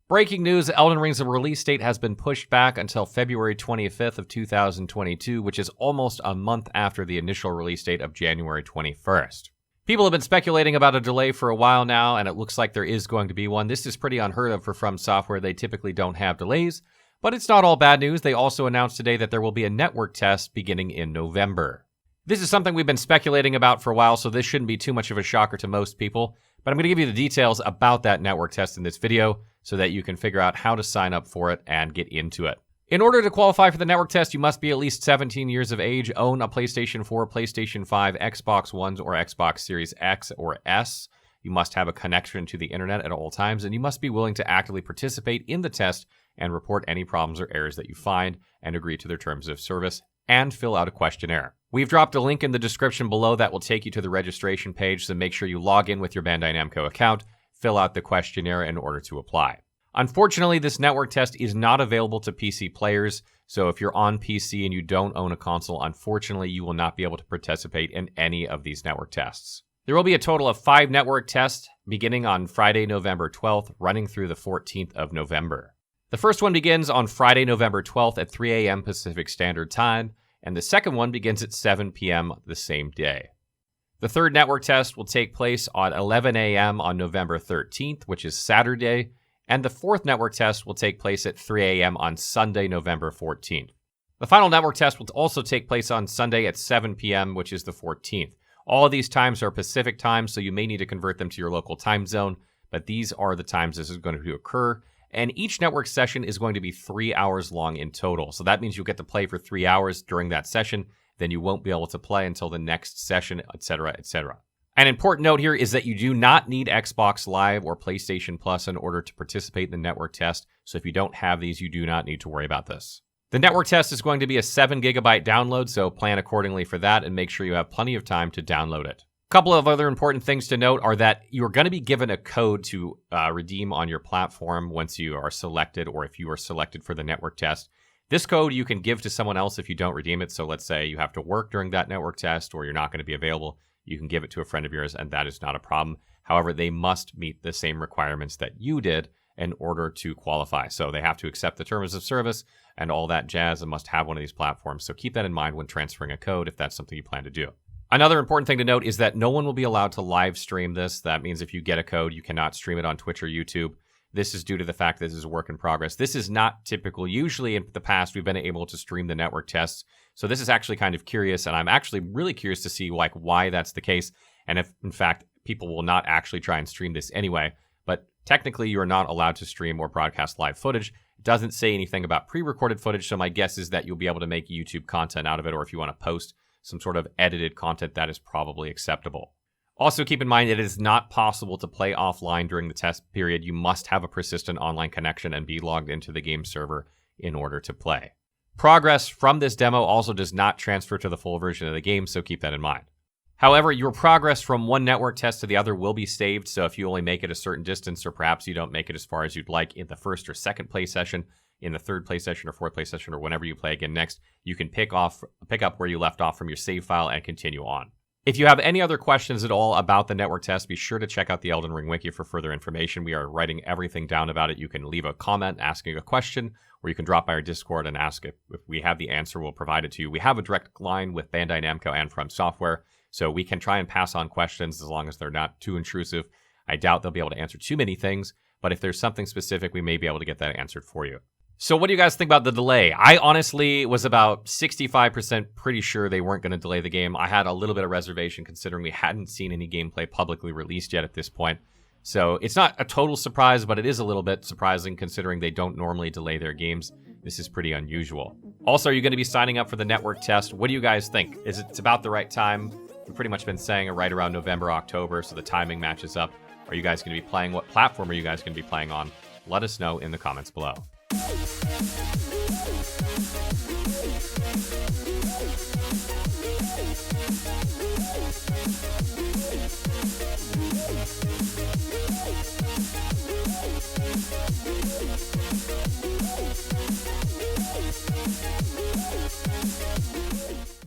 Breaking news, Elden Ring's release date has been pushed back until February 25th of 2022, which is almost a month after the initial release date of January 21st. People have been speculating about a delay for a while now, and it looks like there is going to be one. This is pretty unheard of for From Software. They typically don't have delays, but it's not all bad news. They also announced today that there will be a network test beginning in November. This is something we've been speculating about for a while, so this shouldn't be too much of a shocker to most people, but I'm going to give you the details about that network test in this video so that you can figure out how to sign up for it and get into it. In order to qualify for the network test, you must be at least 17 years of age, own a PlayStation 4, PlayStation 5, Xbox One, or Xbox Series X or S. You must have a connection to the internet at all times, and you must be willing to actively participate in the test and report any problems or errors that you find and agree to their terms of service and fill out a questionnaire. We've dropped a link in the description below that will take you to the registration page, so make sure you log in with your Bandai Namco account, fill out the questionnaire in order to apply. Unfortunately, this network test is not available to PC players, so if you're on PC and you don't own a console, unfortunately, you will not be able to participate in any of these network tests. There will be a total of 5 network tests beginning on Friday, November 12th, running through the 14th of November. The first one begins on Friday, November 12th at 3 a.m. Pacific Standard Time, and the second one begins at 7 p.m. the same day. The third network test will take place on 11 a.m. on November 13th, which is Saturday, and the fourth network test will take place at 3 a.m. on Sunday, November 14th. The final network test will also take place on Sunday at 7 p.m., which is the 14th. All of these times are Pacific time, so you may need to convert them to your local time zone, but these are the times this is going to occur, and each network session is going to be 3 hours long in total. So that means you'll get to play for 3 hours during that session, then you won't be able to play until the next session, etc., etc. An important note here is that you do not need Xbox Live or PlayStation Plus in order to participate in the network test, so if you don't have these, you do not need to worry about this. The network test is going to be a 7 gigabyte download, so plan accordingly for that and make sure you have plenty of time to download it. A couple of other important things to note are that you're going to be given a code to redeem on your platform once you are selected, or if you are selected for the network test. This code you can give to someone else if you don't redeem it. So let's say you have to work during that network test or you're not going to be available. You can give it to a friend of yours and that is not a problem. However, they must meet the same requirements that you did in order to qualify. So they have to accept the terms of service and all that jazz and must have one of these platforms. So keep that in mind when transferring a code if that's something you plan to do. Another important thing to note is that no one will be allowed to live stream this. That means if you get a code, you cannot stream it on Twitch or YouTube. This is due to the fact that this is a work in progress. This is not typical. Usually in the past, we've been able to stream the network tests. So this is actually kind of curious, and I'm actually really curious to see why that's the case, and if, in fact, people will not actually try and stream this anyway. But technically, you are not allowed to stream or broadcast live footage. It doesn't say anything about pre-recorded footage, so my guess is that you'll be able to make YouTube content out of it, or if you want to post some sort of edited content, that is probably acceptable. Also, keep in mind it is not possible to play offline during the test period. You must have a persistent online connection and be logged into the game server in order to play. Progress from this demo also does not transfer to the full version of the game, so keep that in mind. However, your progress from one network test to the other will be saved, so if you only make it a certain distance, or perhaps you don't make it as far as you'd like in the first or second play session, in the third play session or fourth play session, or whenever you play again next, you can pick up where you left off from your save file and continue on. If you have any other questions at all about the network test, be sure to check out the Elden Ring Wiki for further information. We are writing everything down about it. You can leave a comment asking a question, or you can drop by our Discord and ask if we have the answer, we'll provide it to you. We have a direct line with Bandai Namco and From Software, so we can try and pass on questions as long as they're not too intrusive. I doubt they'll be able to answer too many things, but if there's something specific, we may be able to get that answered for you. So what do you guys think about the delay? I honestly was about 65% pretty sure they weren't going to delay the game. I had a little bit of reservation considering we hadn't seen any gameplay publicly released yet at this point. So it's not a total surprise, but it is a little bit surprising considering they don't normally delay their games. This is pretty unusual. Also, are you going to be signing up for the network test? What do you guys think? It's about the right time? We've pretty much been saying right around November, October, so the timing matches up. Are you guys going to be playing? What platform are you guys going to be playing on? Let us know in the comments below.